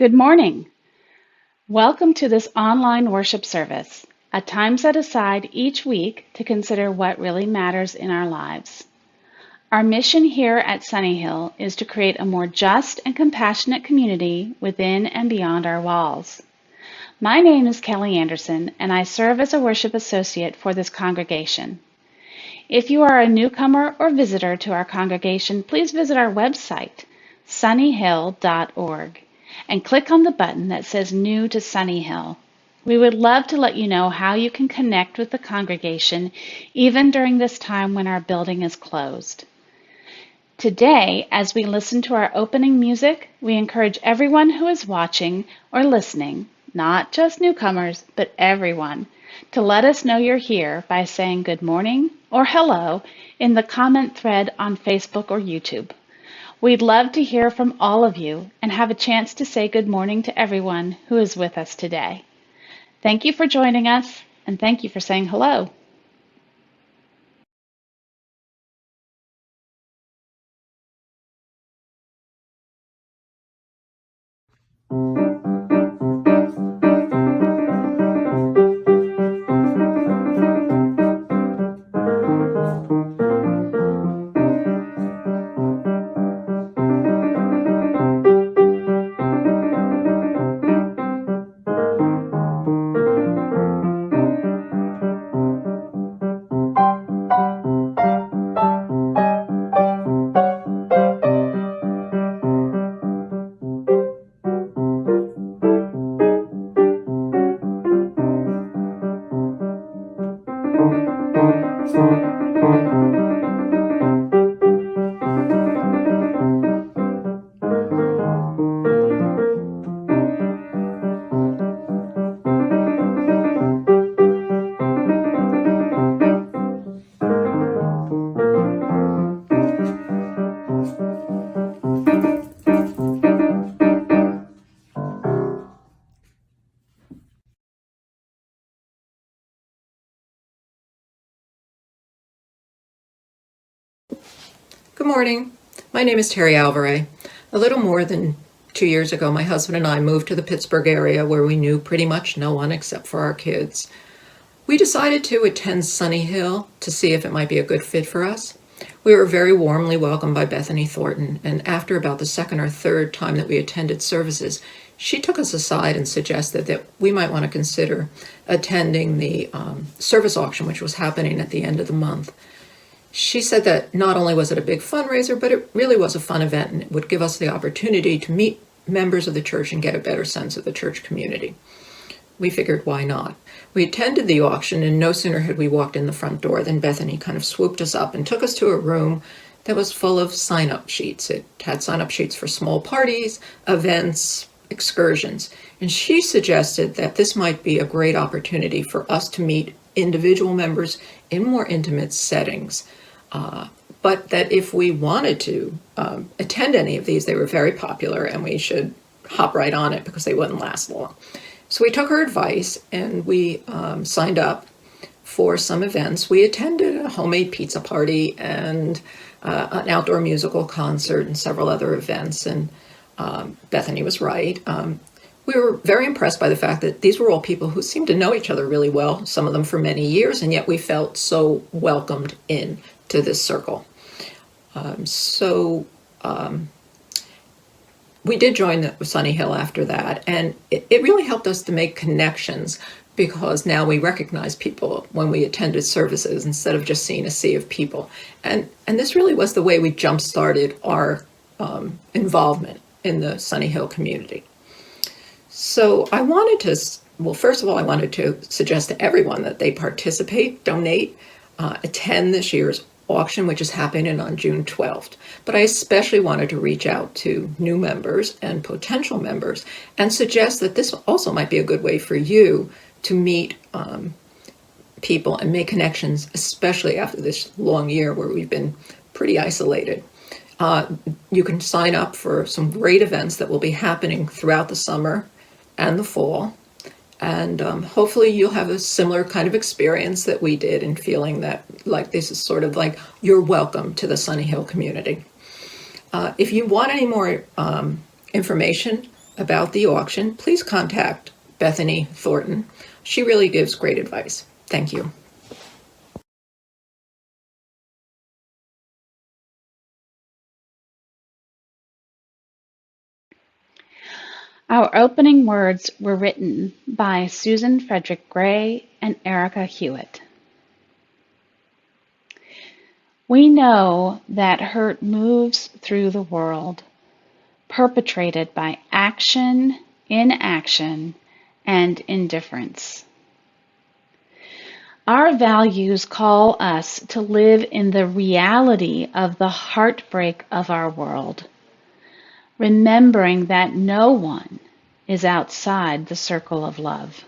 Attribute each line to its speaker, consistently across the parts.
Speaker 1: Good morning. Welcome to this online worship service, a time set aside each week to consider what really matters in our lives. Our mission here at Sunnyhill is to create a more just and compassionate community within and beyond our walls. My name is Kelly Anderson, and I serve as a worship associate for this congregation. If you are a newcomer or visitor to our congregation, please visit our website, sunnyhill.org. and click on the button that says New to Sunnyhill. We would love to let you know how you can connect with the congregation even during this time when our building is closed. Today, as we listen to our opening music, we encourage everyone who is watching or listening, not just newcomers, but everyone, to let us know you're here by saying good morning or hello in the comment thread on Facebook or YouTube. We'd love to hear from all of you and have a chance to say good morning to everyone who is with us today. Thank you for joining us, and thank you for saying hello.
Speaker 2: Good morning. My name is Terry Alvarez. A little more than 2 years ago, my husband and I moved to the Pittsburgh area where we knew pretty much no one except for our kids. We decided to attend Sunnyhill to see if it might be a good fit for us. We were very warmly welcomed by Bethany Thornton, and after about the second or third time that we attended services, she took us aside and suggested that we might want to consider attending the service auction, which was happening at the end of the month. She said that not only was it a big fundraiser, but it really was a fun event and it would give us the opportunity to meet members of the church and get a better sense of the church community. We figured, why not? We attended the auction, and no sooner had we walked in the front door than Bethany kind of swooped us up and took us to a room that was full of sign-up sheets. It had sign-up sheets for small parties, events, excursions. And she suggested that this might be a great opportunity for us to meet individual members in more intimate settings. But that if we wanted to attend any of these, they were very popular and we should hop right on it because they wouldn't last long. So we took her advice and we signed up for some events. We attended a homemade pizza party and an outdoor musical concert and several other events. And Bethany was right. We were very impressed by the fact that these were all people who seemed to know each other really well, some of them for many years, and yet we felt so welcomed in to this circle. We did join the Sunnyhill after that, and it really helped us to make connections because now we recognize people when we attended services instead of just seeing a sea of people. And this really was the way we jump-started our involvement in the Sunnyhill community. So I wanted to, first of all, I wanted to suggest to everyone that they participate, donate, attend this year's auction, which is happening on June 12th. But I especially wanted to reach out to new members and potential members and suggest that this also might be a good way for you to meet people and make connections, especially after this long year where we've been pretty isolated. You can sign up for some great events that will be happening throughout the summer and the fall. And hopefully you'll have a similar kind of experience that we did in feeling that like this is sort of like you're welcome to the Sunnyhill community. If you want any more information about the auction, please contact Bethany Thornton. She really gives great advice. Thank you.
Speaker 1: Our opening words were written by Susan Frederick Gray and Erica Hewitt. We know that hurt moves through the world, perpetrated by action, inaction, and indifference. Our values call us to live in the reality of the heartbreak of our world, remembering that no one is outside the circle of love.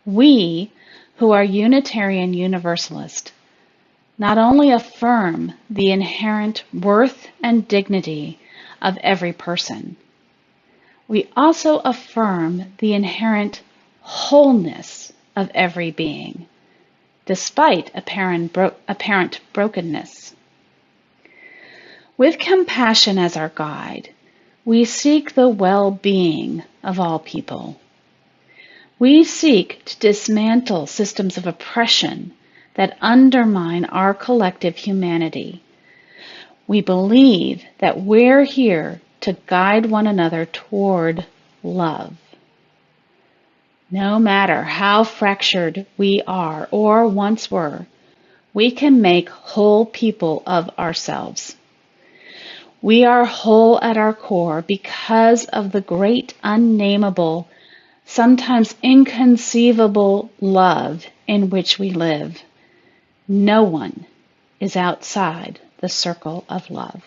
Speaker 1: We, who are Unitarian Universalist, not only affirm the inherent worth and dignity of every person, we also affirm the inherent wholeness of every being, despite apparent brokenness. With compassion as our guide, we seek the well-being of all people. We seek to dismantle systems of oppression that undermine our collective humanity. We believe that we're here to guide one another toward love. No matter how fractured we are or once were, we can make whole people of ourselves. We are whole at our core because of the great, unnameable, sometimes inconceivable love in which we live. No one is outside the circle of love.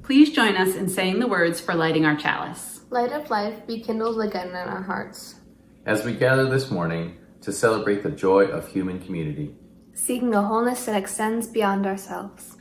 Speaker 3: Please join us in saying the words for lighting our chalice.
Speaker 4: Light of life, be kindled again in our hearts.
Speaker 5: As we gather this morning to celebrate the joy of human community,
Speaker 4: Seeking a wholeness that extends beyond ourselves.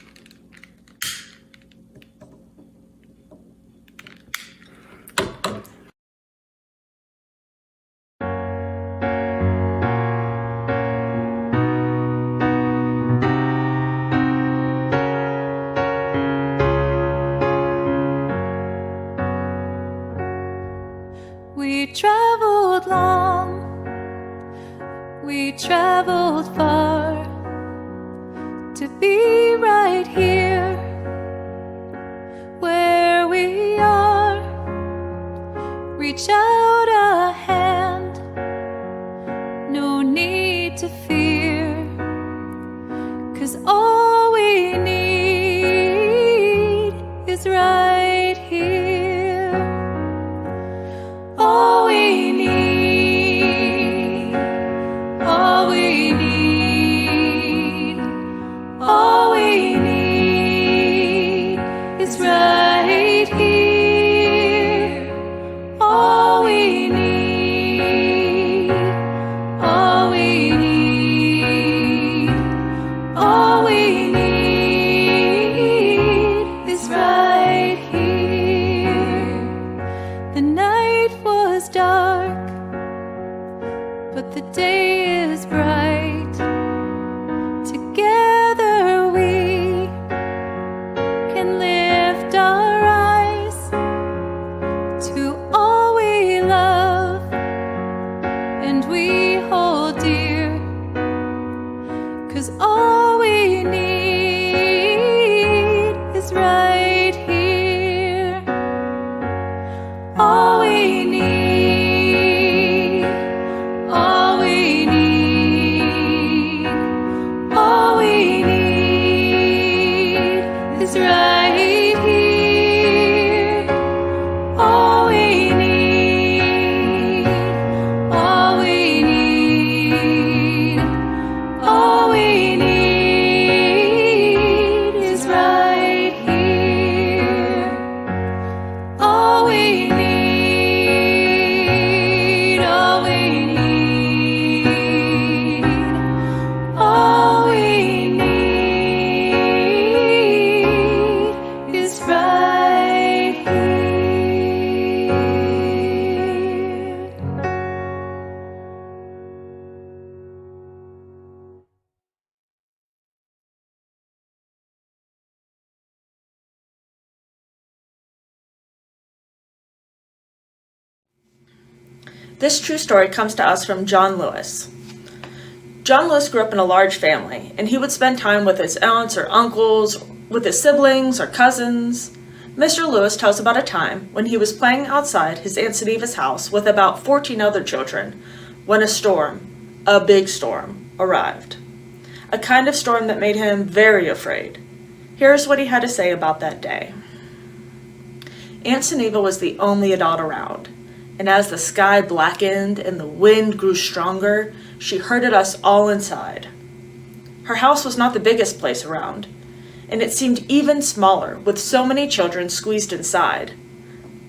Speaker 6: We traveled long, we traveled far to be right here where we are. Reach out a hand, no need to fear, 'cause all we need is right here. All we need, all we need, all we need is right here. All we need, all we need, all we need is right here. The night was dark, but the day is bright. Together we can lift our eyes to all we love and we hold dear, 'cause all we need is right here. All we need, all we need, all we need is right here. All we need, all we need, all we need is right here. All we need, all we need, all we need is right.
Speaker 7: This true story comes to us from John Lewis. John Lewis grew up in a large family, and he would spend time with his aunts or uncles, with his siblings or cousins. Mr. Lewis tells about a time when he was playing outside his Aunt Saniva's house with about 14 other children when a big storm, arrived. A kind of storm that made him very afraid. Here's what he had to say about that day. Aunt Saniva was the only adult around, and as the sky blackened and the wind grew stronger, she herded us all inside. Her house was not the biggest place around, and it seemed even smaller with so many children squeezed inside.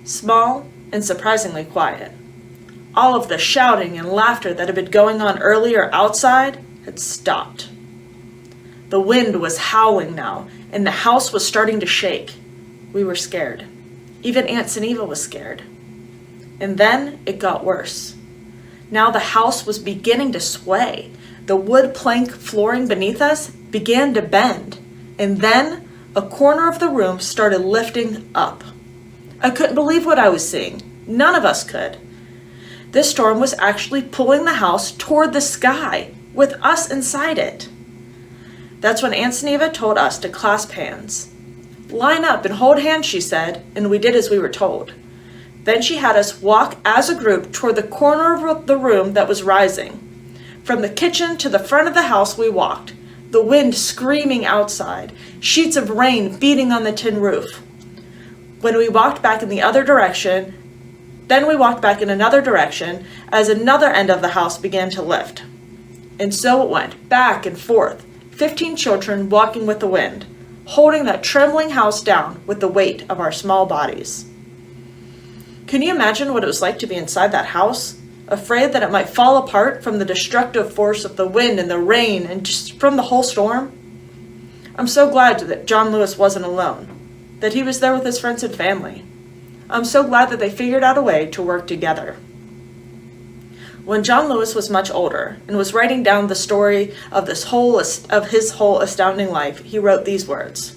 Speaker 7: Small and surprisingly quiet. All of the shouting and laughter that had been going on earlier outside had stopped. The wind was howling now, and the house was starting to shake. We were scared. Even Aunt Saniva was scared. And then it got worse. Now the house was beginning to sway. The wood plank flooring beneath us began to bend. And then a corner of the room started lifting up. I couldn't believe what I was seeing. None of us could. This storm was actually pulling the house toward the sky, with us inside it. That's when Aunt Saniva told us to clasp hands. Line up and hold hands, she said, and we did as we were told. Then she had us walk as a group toward the corner of the room that was rising. From the kitchen to the front of the house we walked, the wind screaming outside, sheets of rain beating on the tin roof. When we walked back in the other direction, then we walked back in another direction as another end of the house began to lift. And so it went, back and forth, 15 children walking with the wind, holding that trembling house down with the weight of our small bodies. Can you imagine what it was like to be inside that house, afraid that it might fall apart from the destructive force of the wind and the rain and just from the whole storm? I'm so glad that John Lewis wasn't alone, that he was there with his friends and family. I'm so glad that they figured out a way to work together. When John Lewis was much older and was writing down the story of his whole astounding life, he wrote these words.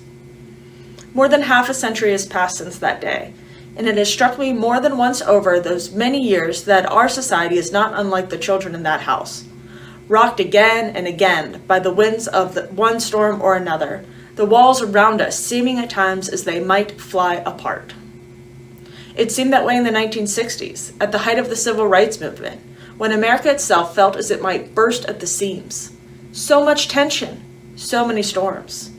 Speaker 7: More than half a century has passed since that day, and it has struck me more than once over those many years that our society is not unlike the children in that house. Rocked again and again by the winds of one storm or another, the walls around us seeming at times as they might fly apart. It seemed that way in the 1960s, at the height of the civil rights movement, when America itself felt as it might burst at the seams. So much tension, so many storms.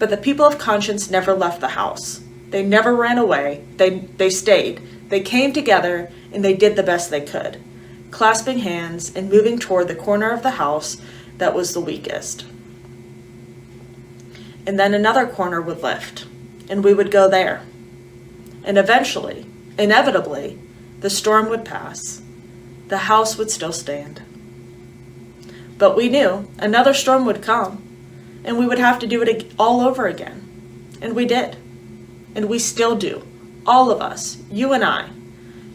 Speaker 7: But the people of conscience never left the house. They never ran away, they stayed, they came together, and they did the best they could, clasping hands and moving toward the corner of the house that was the weakest. And then another corner would lift, and we would go there. And eventually, inevitably, the storm would pass. The house would still stand. But we knew another storm would come, and we would have to do it all over again. And we did. And we still do. All of us, you and I,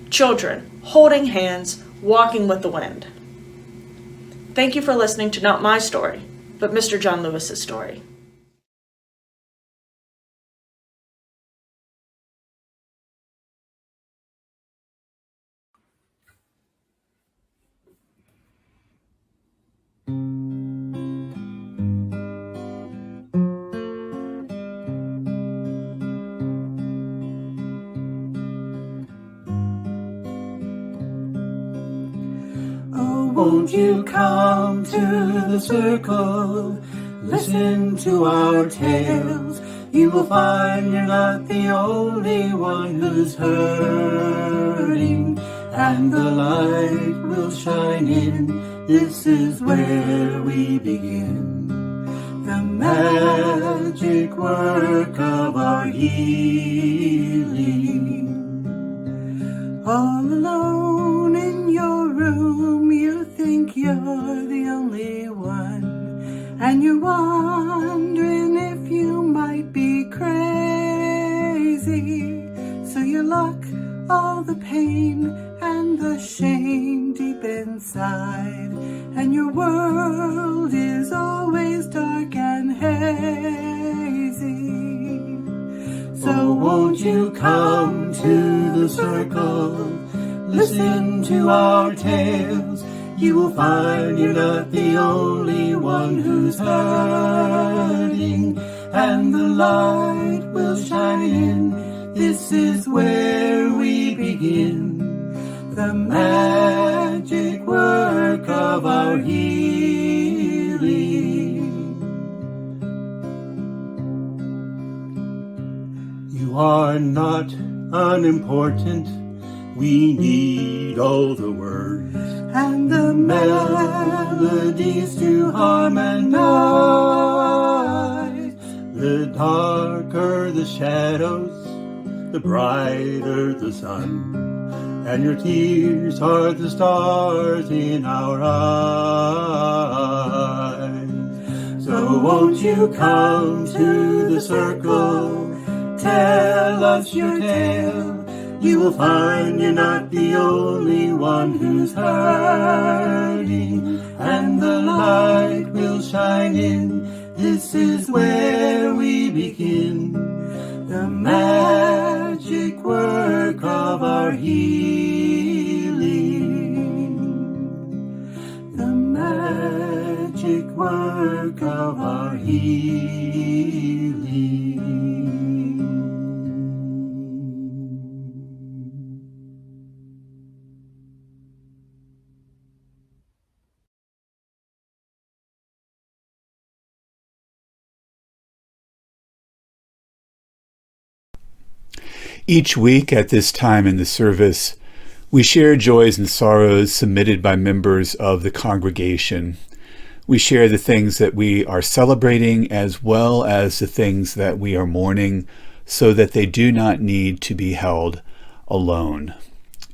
Speaker 7: children, holding hands, walking with the wind. Thank you for listening to not my story, but Mr. John Lewis's story.
Speaker 6: Won't you come to the circle, listen to our tales. You will find you're not the only one who's hurting, and the light will shine in. This is where we begin, the magic work of our healing. All alone in your room, you think you're the only one, and you're wondering if you might be crazy. So you lock all the pain and the shame deep inside, and your world is always dark and hazy. So won't you come to the circle, Listen to our tales. You will find you're not the only one who's hurting, and the light will shine in. This is where we begin, the magic work of our healing. You are not unimportant. We need all the words and the melodies to harmonize. The darker the shadows, the brighter the sun, and your tears are the stars in our eyes. So won't you come to the circle, tell us your tale. You will find you're not the only one who's hurting, and the light will shine in. This is where we begin, the magic work of our healing. The magic work of our healing.
Speaker 8: Each week at this time in the service, we share joys and sorrows submitted by members of the congregation. We share the things that we are celebrating as well as the things that we are mourning, so that they do not need to be held alone.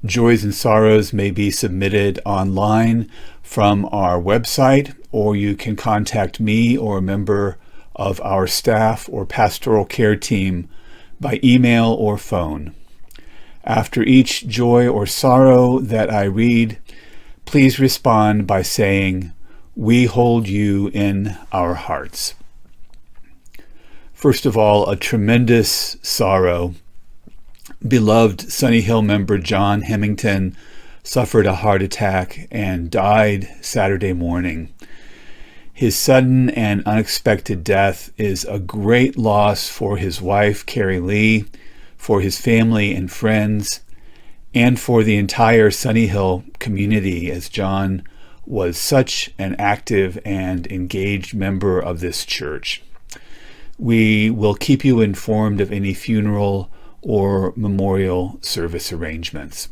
Speaker 8: Joys and sorrows may be submitted online from our website, or you can contact me or a member of our staff or pastoral care team by email or phone. After each joy or sorrow that I read, please respond by saying, "We hold you in our hearts." First of all, a tremendous sorrow. Beloved Sunnyhill member John Hemington suffered a heart attack and died Saturday morning. His sudden and unexpected death is a great loss for his wife, Carrie Lee, for his family and friends, and for the entire Sunnyhill community, as John was such an active and engaged member of this church. We will keep you informed of any funeral or memorial service arrangements.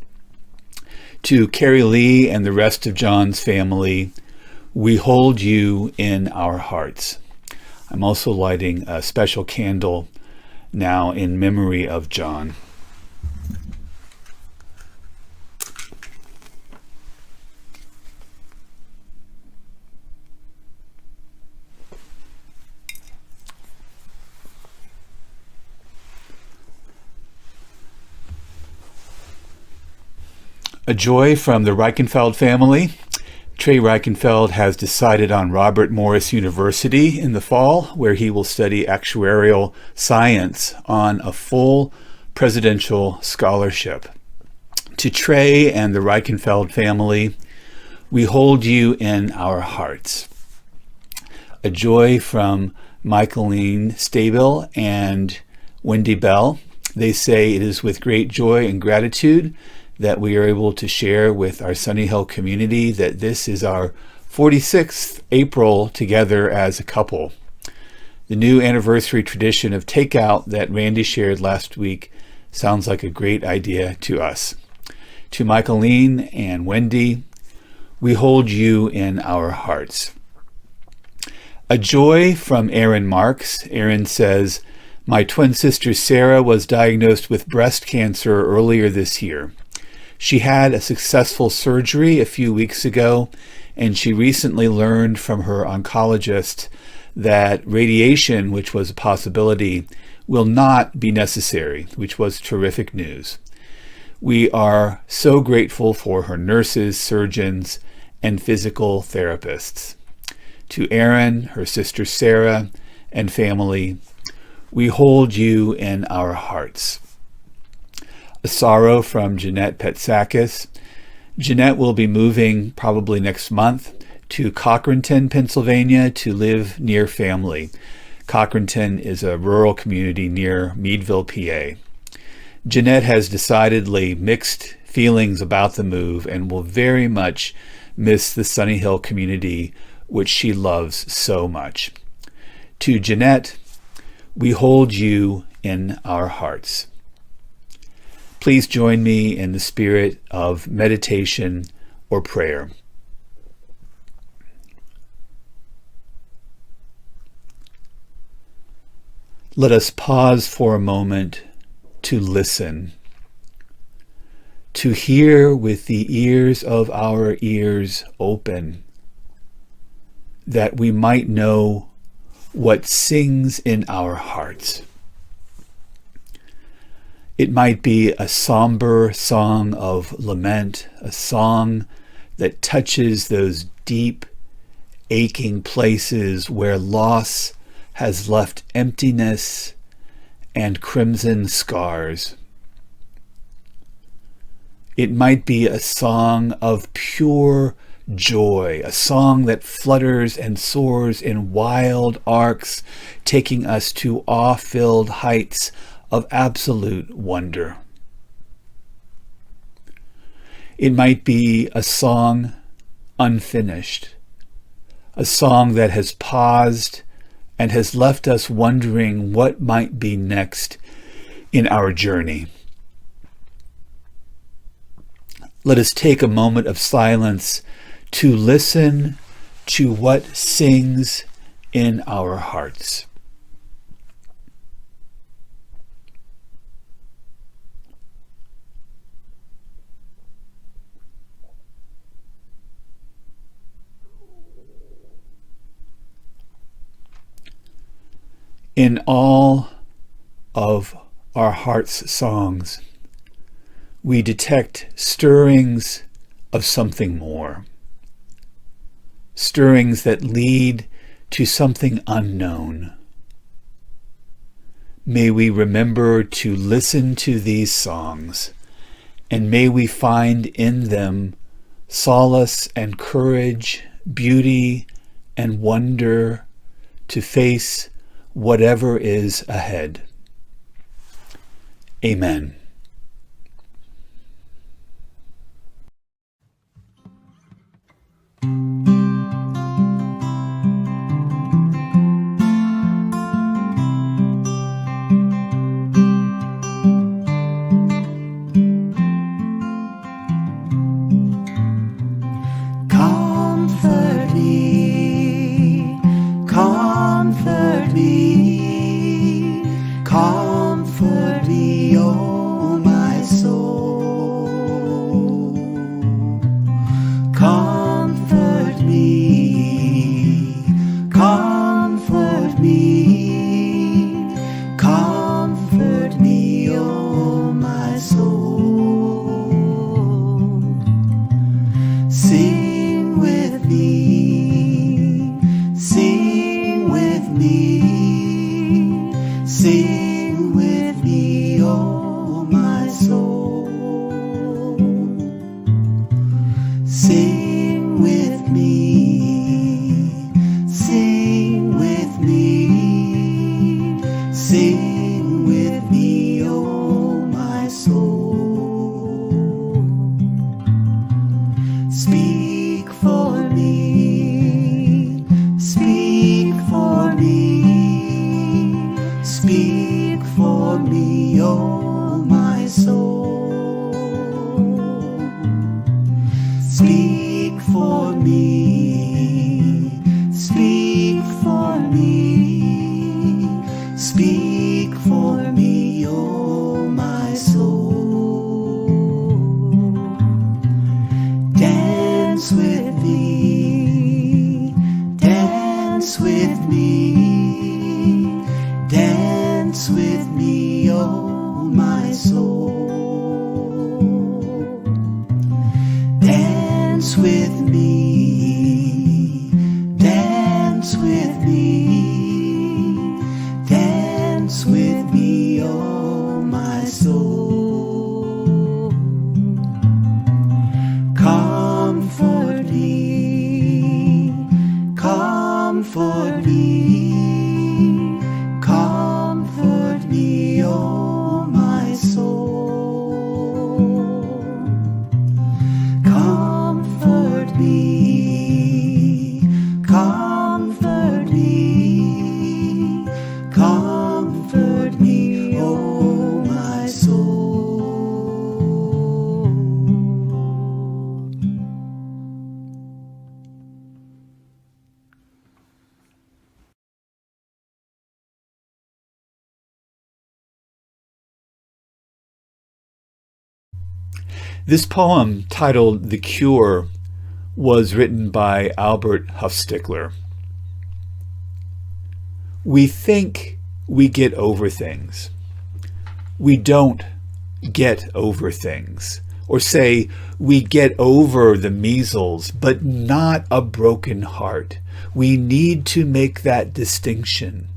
Speaker 8: To Carrie Lee and the rest of John's family, we hold you in our hearts. I'm also lighting a special candle now in memory of John. A joy from the Reichenfeld family. Trey Reichenfeld has decided on Robert Morris University in the fall, where he will study actuarial science on a full presidential scholarship. To Trey and the Reichenfeld family, we hold you in our hearts. A joy from Michaeline Stabile and Wendy Bell. They say it is with great joy and gratitude that we are able to share with our Sunnyhill community that this is our 46th April together as a couple. The new anniversary tradition of takeout that Randy shared last week sounds like a great idea to us. To Michaeline and Wendy, we hold you in our hearts. A joy from Aaron Marks. Aaron says, "My twin sister Sarah was diagnosed with breast cancer earlier this year. She had a successful surgery a few weeks ago, and she recently learned from her oncologist that radiation, which was a possibility, will not be necessary, which was terrific news. We are so grateful for her nurses, surgeons, and physical therapists. To Erin, her sister Sarah, and family, we hold you in our hearts." A sorrow from Jeanette Petsakis. Jeanette will be moving probably next month to Cochranton, Pennsylvania to live near family. Cochranton is a rural community near Meadville, PA. Jeanette has decidedly mixed feelings about the move and will very much miss the Sunnyhill community, which she loves so much. To Jeanette, we hold you in our hearts. Please join me in the spirit of meditation or prayer. Let us pause for a moment to listen, to hear with the ears of our ears open, that we might know what sings in our hearts. It might be a somber song of lament, a song that touches those deep, aching places where loss has left emptiness and crimson scars. It might be a song of pure joy, a song that flutters and soars in wild arcs, taking us to awe-filled heights of absolute wonder. It might be a song unfinished, a song that has paused and has left us wondering what might be next in our journey. Let us take a moment of silence to listen to what sings in our hearts. In all of our heart's songs, we detect stirrings of something more, stirrings that lead to something unknown. May we remember to listen to these songs, and may we find in them solace and courage, beauty and wonder to face whatever is ahead. Amen.
Speaker 6: Comfort me, comfort me, comfort me, oh my soul. Comfort me, comfort me, comfort me, oh my soul. Sing with me, sing with me, sing with me, oh my soul. Sing with me, sing with me, sing with me, oh my soul. Speak for me, speak for me, speak for me, oh my soul. Speak for me, speak for me, speak for me, oh my soul. Dance with me, dance with me, dance with me, oh my soul. Dance with me, dance with me, dance with me, oh my soul. Come
Speaker 8: This poem, titled The Cure, was written by Albert Hufstekler. We think we get over things. We don't get over things. Or say, we get over the measles, but not a broken heart. We need to make that distinction.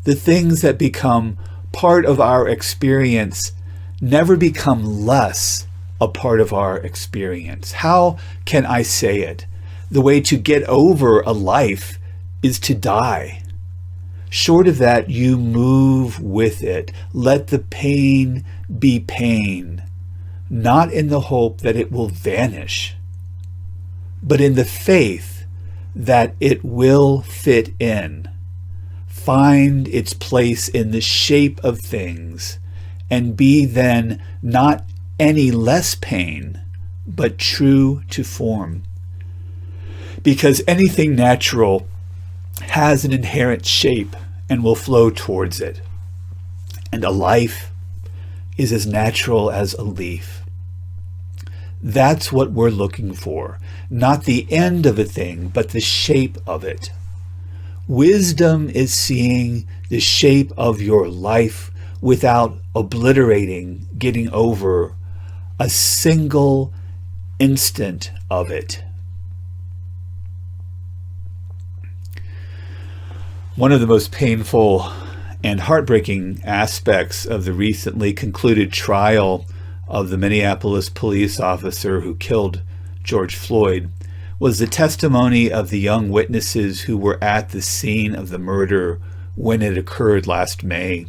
Speaker 8: The things that become part of our experience never become less a part of our experience. How can I say it? The way to get over a life is to die. Short of that, you move with it. Let the pain be pain, not in the hope that it will vanish, but in the faith that it will fit in, find its place in the shape of things, and be then not any less pain, but true to form. Because anything natural has an inherent shape and will flow towards it. And a life is as natural as a leaf. That's what we're looking for. Not the end of a thing, but the shape of it. Wisdom is seeing the shape of your life without obliterating, getting over a single instant of it. One of the most painful and heartbreaking aspects of the recently concluded trial of the Minneapolis police officer who killed George Floyd was the testimony of the young witnesses who were at the scene of the murder when it occurred last May.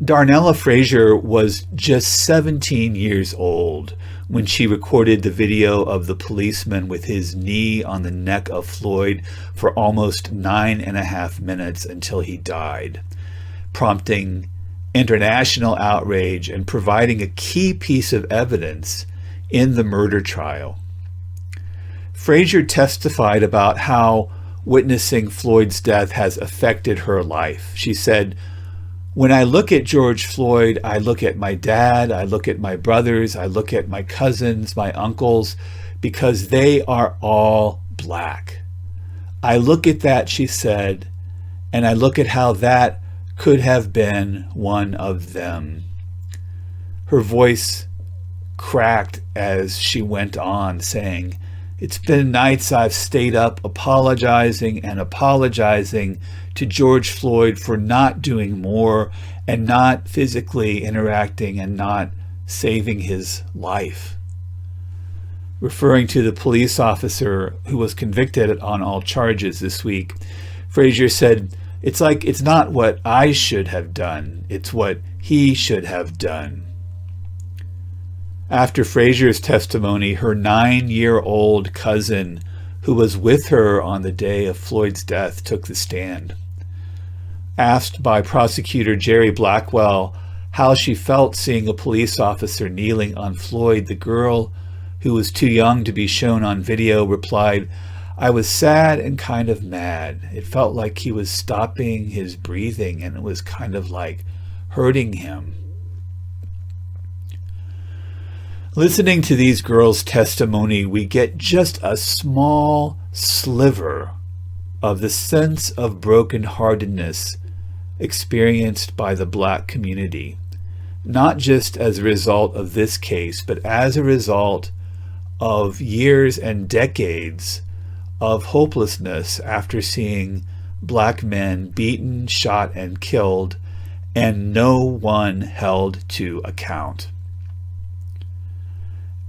Speaker 8: Darnella Frazier was just 17 years old when she recorded the video of the policeman with his knee on the neck of Floyd for almost 9.5 minutes until he died, prompting international outrage and providing a key piece of evidence in the murder trial. Frazier testified about how witnessing Floyd's death has affected her life. She said, "When I look at George Floyd, I look at my dad, I look at my brothers, I look at my cousins, my uncles, because they are all black. I look at that," she said, "and I look at how that could have been one of them." Her voice cracked as she went on, saying, "It's been nights I've stayed up apologizing and apologizing to George Floyd for not doing more and not physically interacting and not saving his life." Referring to the police officer who was convicted on all charges this week, Frazier said, it's not what I should have done, it's what he should have done." After Frazier's testimony, her 9-year-old cousin, who was with her on the day of Floyd's death, took the stand. Asked by prosecutor Jerry Blackwell how she felt seeing a police officer kneeling on Floyd, the girl, who was too young to be shown on video, replied, "I was sad and kind of mad. It felt like he was stopping his breathing and it was kind of like hurting him." Listening to these girls' testimony, we get just a small sliver of the sense of brokenheartedness experienced by the Black community, not just as a result of this case, but as a result of years and decades of hopelessness after seeing Black men beaten, shot, and killed, and no one held to account.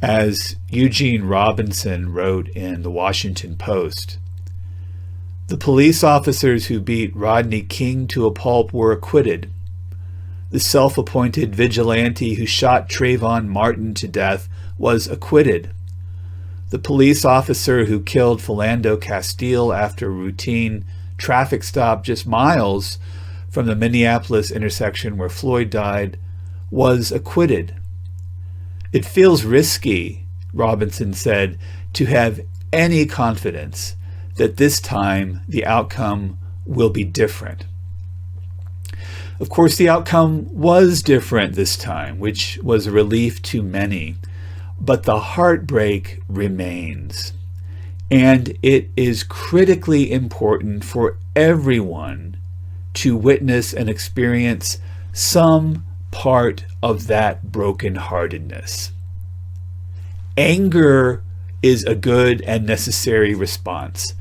Speaker 8: As Eugene Robinson wrote in the Washington Post, "The police officers who beat Rodney King to a pulp were acquitted. The self-appointed vigilante who shot Trayvon Martin to death was acquitted. The police officer who killed Philando Castile after a routine traffic stop just miles from the Minneapolis intersection where Floyd died was acquitted. It feels risky," Robinson said, "to have any confidence that this time the outcome will be different." Of course, the outcome was different this time, which was a relief to many, but the heartbreak remains. And it is critically important for everyone to witness and experience some part of that brokenheartedness. Anger is a good and necessary response,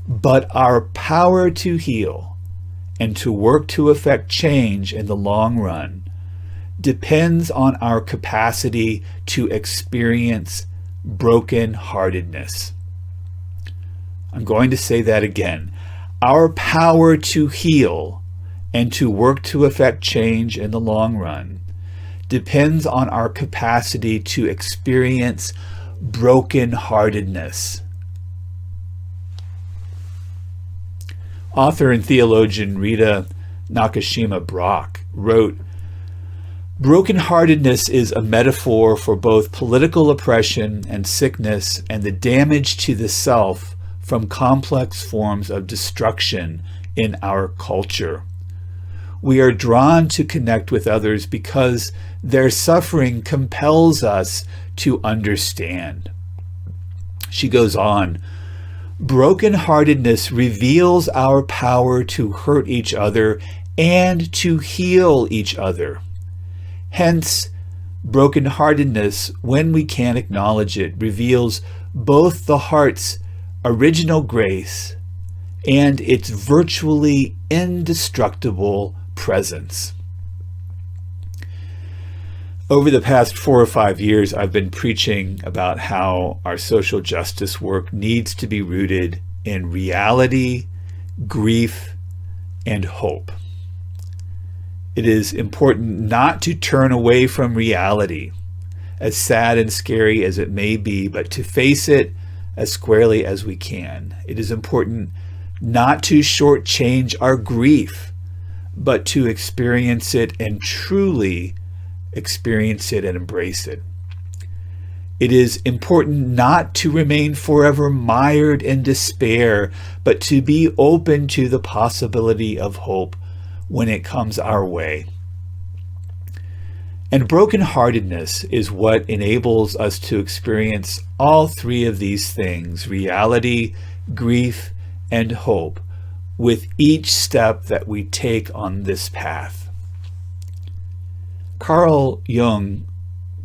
Speaker 8: but our power to heal and to work to effect change in the long run depends on our capacity to experience brokenheartedness. I'm going to say that again. Our power to heal and to work to effect change in the long run depends on our capacity to experience brokenheartedness. Author and theologian Rita Nakashima Brock wrote, "Brokenheartedness is a metaphor for both political oppression and sickness and the damage to the self from complex forms of destruction in our culture. We are drawn to connect with others because their suffering compels us to understand." She goes on, "Brokenheartedness reveals our power to hurt each other and to heal each other. Hence, brokenheartedness, when we can acknowledge it, reveals both the heart's original grace and its virtually indestructible presence." Over the past 4 or 5 years, I've been preaching about how our social justice work needs to be rooted in reality, grief, and hope. It is important not to turn away from reality, as sad and scary as it may be, but to face it as squarely as we can. It is important not to shortchange our grief, but to experience it and truly experience it and embrace it. It is important not to remain forever mired in despair, but to be open to the possibility of hope when it comes our way. And brokenheartedness is what enables us to experience all three of these things, reality, grief, and hope, with each step that we take on this path. Carl Jung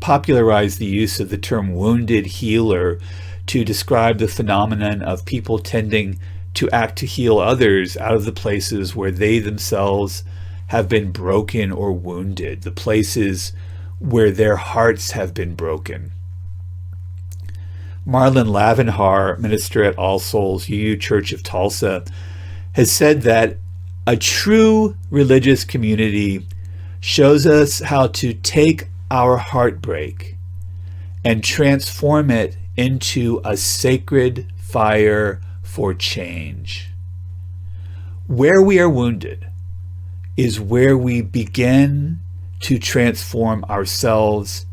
Speaker 8: popularized the use of the term wounded healer to describe the phenomenon of people tending to act to heal others out of the places where they themselves have been broken or wounded, the places where their hearts have been broken. Marlon Lavenhar, minister at All Souls UU Church of Tulsa, has said that a true religious community shows us how to take our heartbreak and transform it into a sacred fire for change. Where we are wounded is where we begin to transform ourselves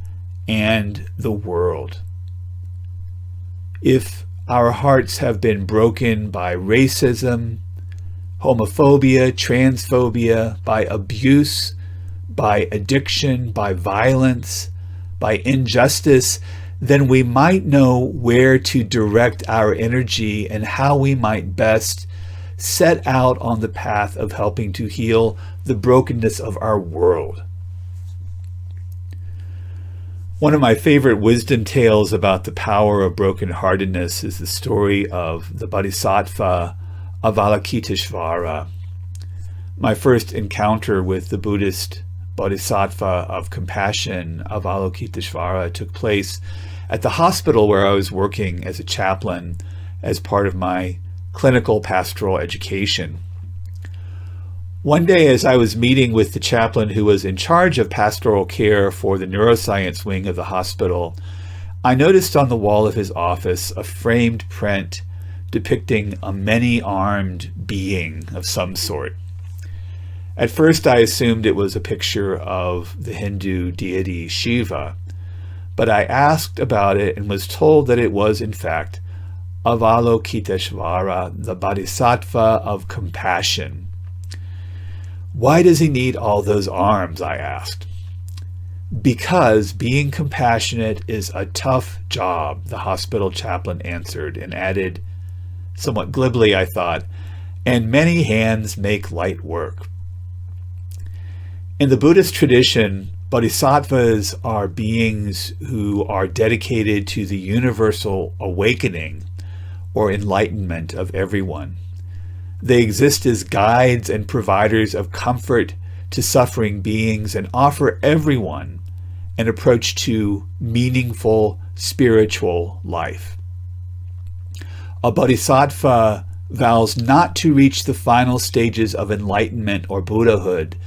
Speaker 8: and the world. If our hearts have been broken by racism, homophobia, transphobia, by abuse, by addiction, by violence, by injustice, then we might know where to direct our energy and how we might best set out on the path of helping to heal the brokenness of our world. One of my favorite wisdom tales about the power of brokenheartedness is the story of the Bodhisattva Avalokiteshvara. My first encounter with the Buddhist Bodhisattva of compassion, Avalokiteshvara, took place at the hospital where I was working as a chaplain as part of my clinical pastoral education. One day, as I was meeting with the chaplain who was in charge of pastoral care for the neuroscience wing of the hospital, I noticed on the wall of his office a framed print depicting a many-armed being of some sort. At first, I assumed it was a picture of the Hindu deity Shiva, but I asked about it and was told that it was, in fact, Avalokiteshvara, the Bodhisattva of compassion. "Why does he need all those arms?" I asked. "Because being compassionate is a tough job," the hospital chaplain answered, and added, somewhat glibly I thought, "and many hands make light work." In the Buddhist tradition, bodhisattvas are beings who are dedicated to the universal awakening or enlightenment of everyone. They exist as guides and providers of comfort to suffering beings and offer everyone an approach to meaningful spiritual life. A bodhisattva vows not to reach the final stages of enlightenment or Buddhahood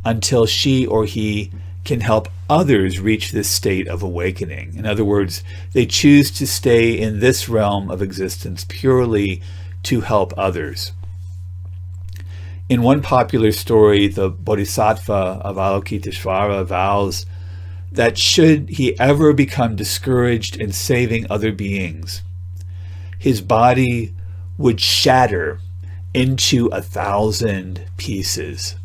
Speaker 8: until she or he can help others reach this state of awakening. In other words, they choose to stay in this realm of existence purely to help others. In one popular story, the Bodhisattva Avalokiteshvara vows that should he ever become discouraged in saving other beings, his body would shatter into 1,000 pieces.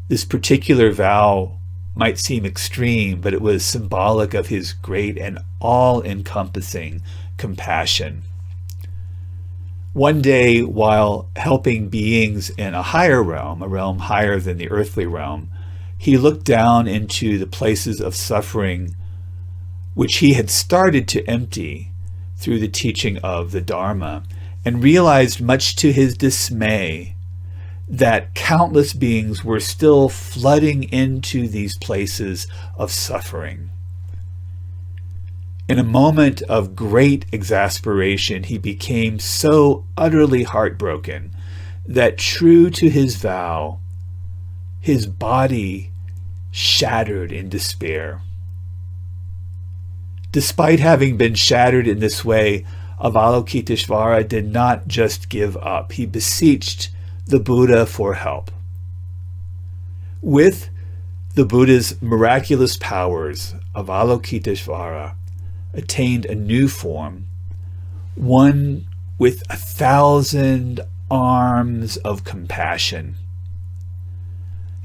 Speaker 8: This particular vow might seem extreme, but it was symbolic of his great and all-encompassing compassion. One day, while helping beings in a higher realm, a realm higher than the earthly realm, he looked down into the places of suffering which he had started to empty through the teaching of the Dharma, and realized, much to his dismay, that countless beings were still flooding into these places of suffering. In a moment of great exasperation, he became so utterly heartbroken that, true to his vow, his body shattered in despair. Despite having been shattered in this way, Avalokiteshvara did not just give up. He beseeched the Buddha for help. With the Buddha's miraculous powers, Avalokiteshvara attained a new form, one with 1,000 arms of compassion.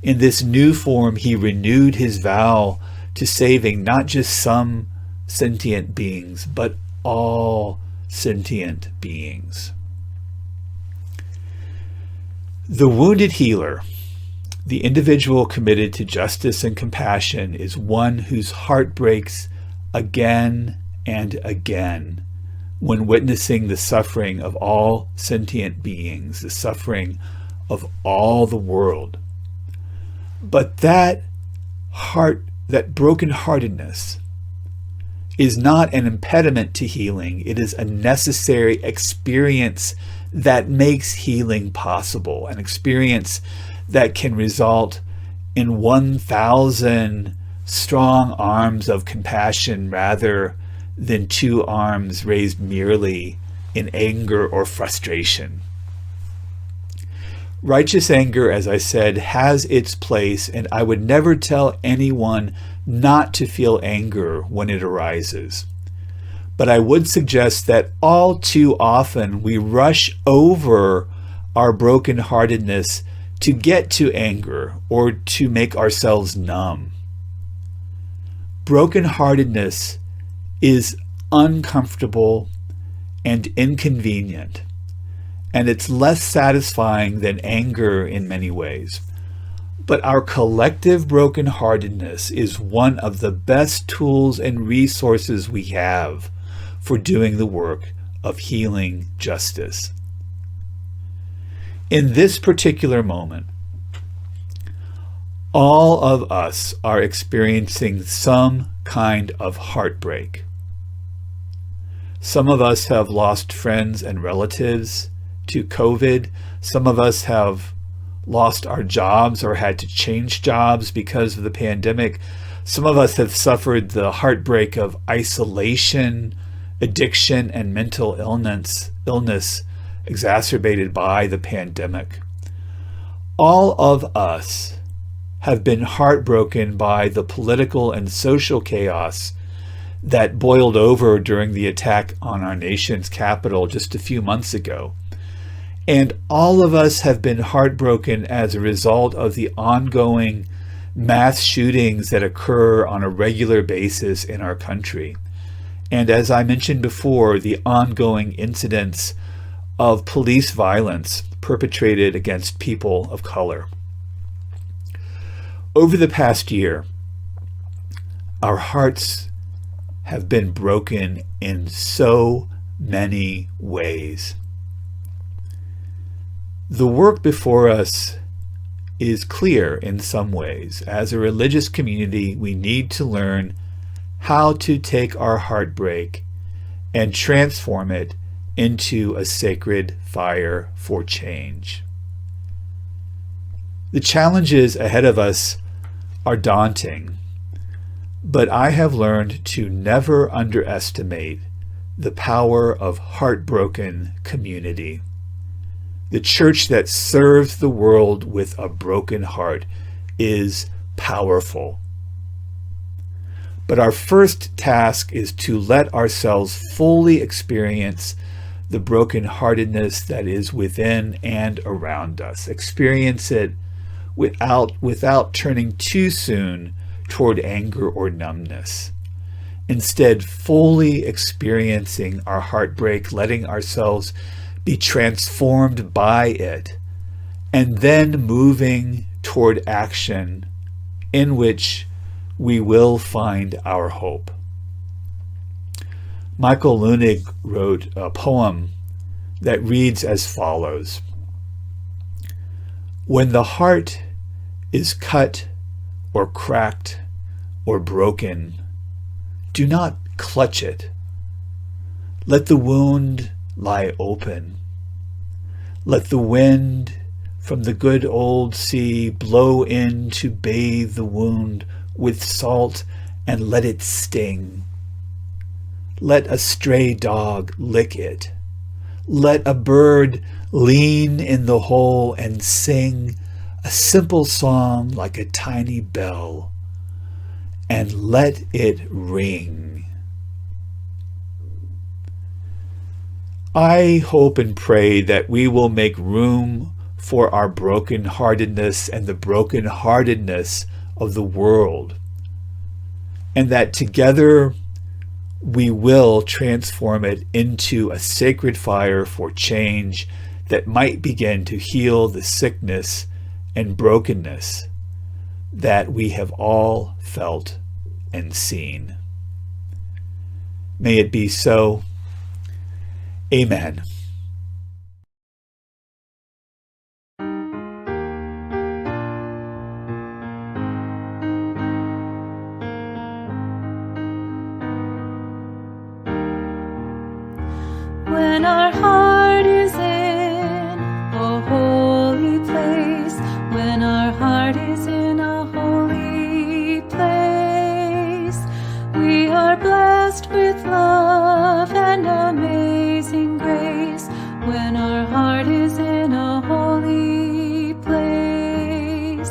Speaker 8: In this new form, he renewed his vow to saving not just some sentient beings, but all sentient beings. The wounded healer, the individual committed to justice and compassion, is one whose heart breaks again and again when witnessing the suffering of all sentient beings, the suffering of all the world. But that brokenheartedness is not an impediment to healing. It is a necessary experience that makes healing possible, an experience that can result in 1,000 strong arms of compassion rather than 2 arms raised merely in anger or frustration. Righteous anger, as I said, has its place, and I would never tell anyone not to feel anger when it arises. But I would suggest that all too often we rush over our brokenheartedness to get to anger or to make ourselves numb. Brokenheartedness is uncomfortable and inconvenient, and it's less satisfying than anger in many ways. But our collective brokenheartedness is one of the best tools and resources we have for doing the work of healing justice. In this particular moment, all of us are experiencing some kind of heartbreak. Some of us have lost friends and relatives to COVID. Some of us have lost our jobs or had to change jobs because of the pandemic. Some of us have suffered the heartbreak of isolation, addiction, and mental illness exacerbated by the pandemic. All of us have been heartbroken by the political and social chaos that boiled over during the attack on our nation's capital just a few months ago. And all of us have been heartbroken as a result of the ongoing mass shootings that occur on a regular basis in our country. And as I mentioned before, the ongoing incidents of police violence perpetrated against people of color. Over the past year, our hearts have been broken in so many ways. The work before us is clear in some ways. As a religious community, we need to learn how to take our heartbreak and transform it into a sacred fire for change. The challenges ahead of us are daunting, but I have learned to never underestimate the power of heartbroken community. The church that serves the world with a broken heart is powerful. But our first task is to let ourselves fully experience the brokenheartedness that is within and around us. Experience it without turning too soon toward anger or numbness. Instead, fully experiencing our heartbreak, letting ourselves be transformed by it, and then moving toward action in which we will find our hope. Michael Leunig wrote a poem that reads as follows: "When the heart is cut or cracked or broken, do not clutch it. Let the wound lie open. Let the wind from the good old sea blow in to bathe the wound with salt and let it sting. Let a stray dog lick it. Let a bird lean in the hole and sing a simple song like a tiny bell, and let it ring." I hope and pray that we will make room for our brokenheartedness and the brokenheartedness of the world, and that together we will transform it into a sacred fire for change that might begin to heal the sickness and brokenness that we have all felt and seen. May it be so. Amen.
Speaker 9: When our heart is in a holy place, when our heart is in a holy place, we are blessed with love and amazing grace. When our heart is in a holy place,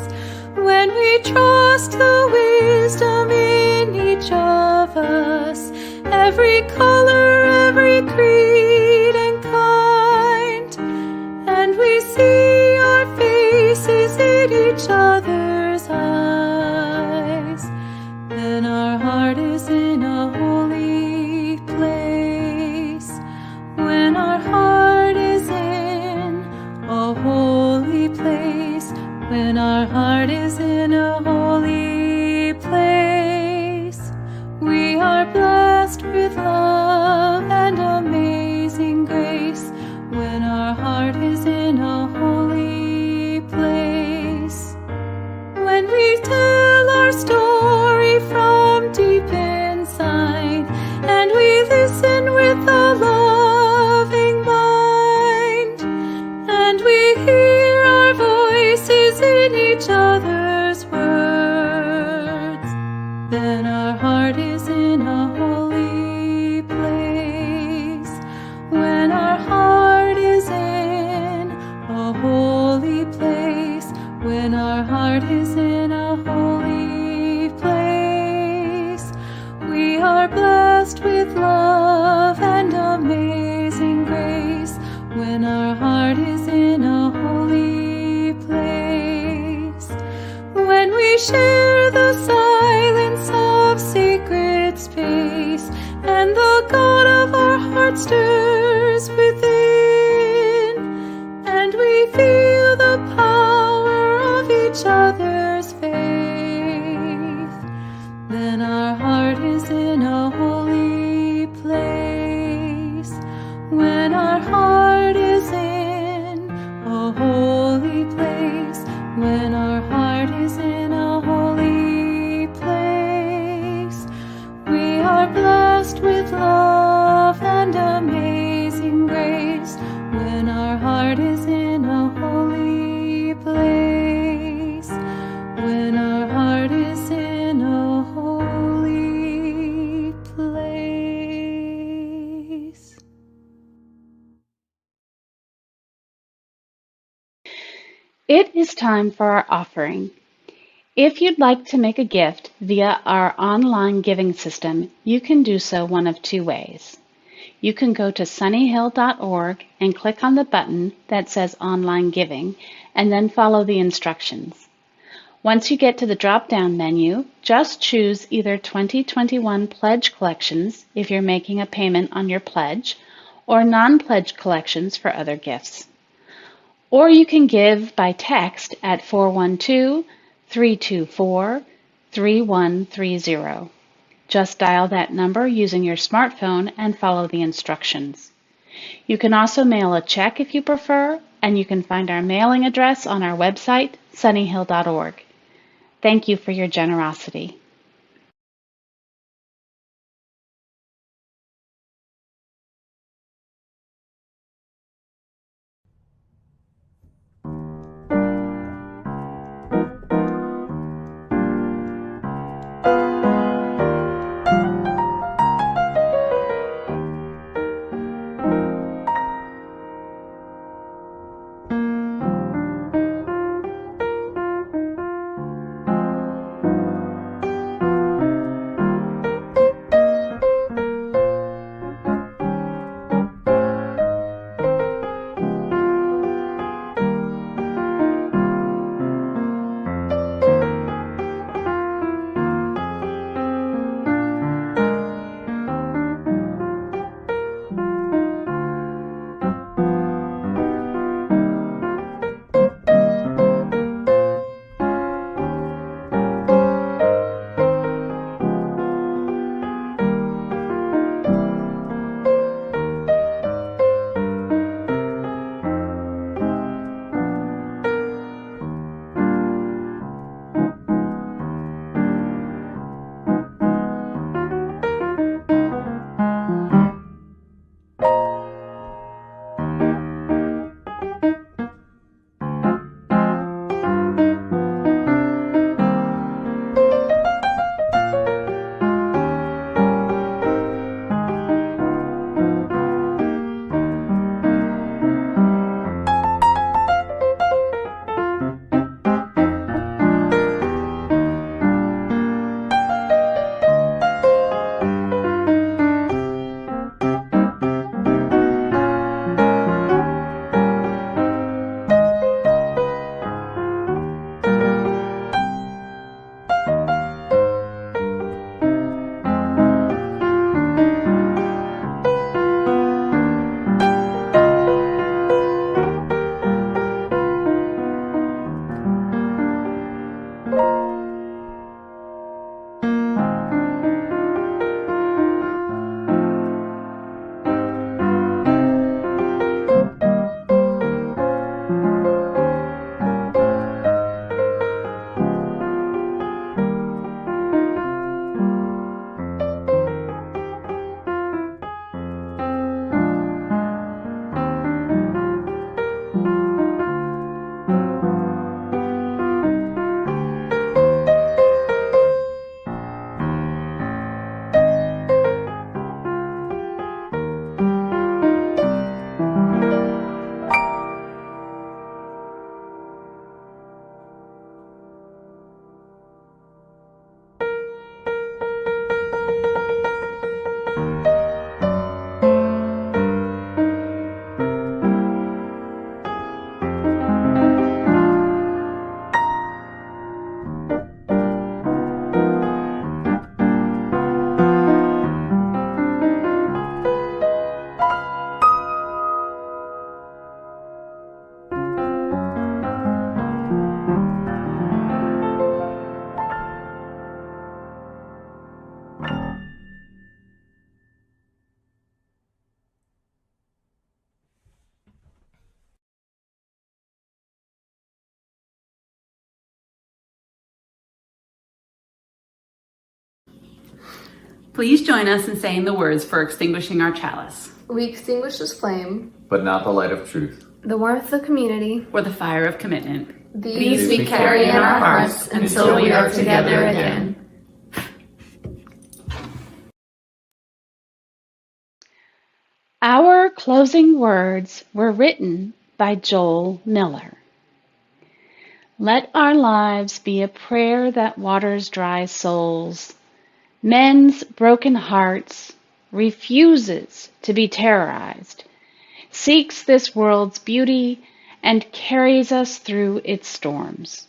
Speaker 9: when we trust the wisdom in each of us, every color, every creed and kind, and we see our faces in each other's eyes, then our heart is in a holy place. When our heart is in a holy place, when our heart is in a holy place, we are blessed with love and amazing grace. When our heart is in a holy place, when we tell our story from deep inside, and we listen with a loving mind, and we hear our voices in each other's words, then our heart is in a holy place. When our heart is in a holy place, when our heart is in a holy heart stirs within, and we feel the power of each other's faith. Then our heart is in a holy place. When our heart is in a holy place, when our heart is in a holy place, we are blessed with love and amazing grace. When our heart is in a holy place, when our heart is in a holy place.
Speaker 1: It is time for our offering. If you'd like to make a gift via our online giving system, you can do so one of two ways. You can go to sunnyhill.org and click on the button that says Online Giving, and then follow the instructions. Once you get to the drop-down menu, just choose either 2021 Pledge Collections if you're making a payment on your pledge, or non-pledge collections for other gifts. Or you can give by text at 412-324-3130. Just dial that number using your smartphone and follow the instructions. You can also mail a check if you prefer, and you can find our mailing address on our website, sunnyhill.org. Thank you for your generosity.
Speaker 3: Please join us in saying the words for extinguishing our chalice.
Speaker 4: We extinguish this flame,
Speaker 5: but not the light of truth.
Speaker 4: the warmth of community,
Speaker 3: or the fire of commitment.
Speaker 4: These
Speaker 3: we carry in our hearts until we are together again.
Speaker 1: Our closing words were written by Joel Miller. Let our lives be a prayer that waters dry souls. Men's broken hearts refuses to be terrorized, seeks this world's beauty, and carries us through its storms.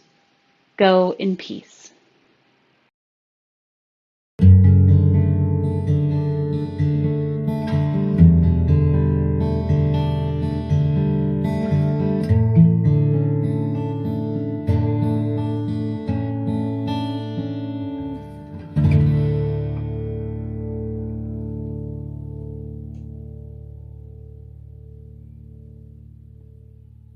Speaker 1: Go in peace.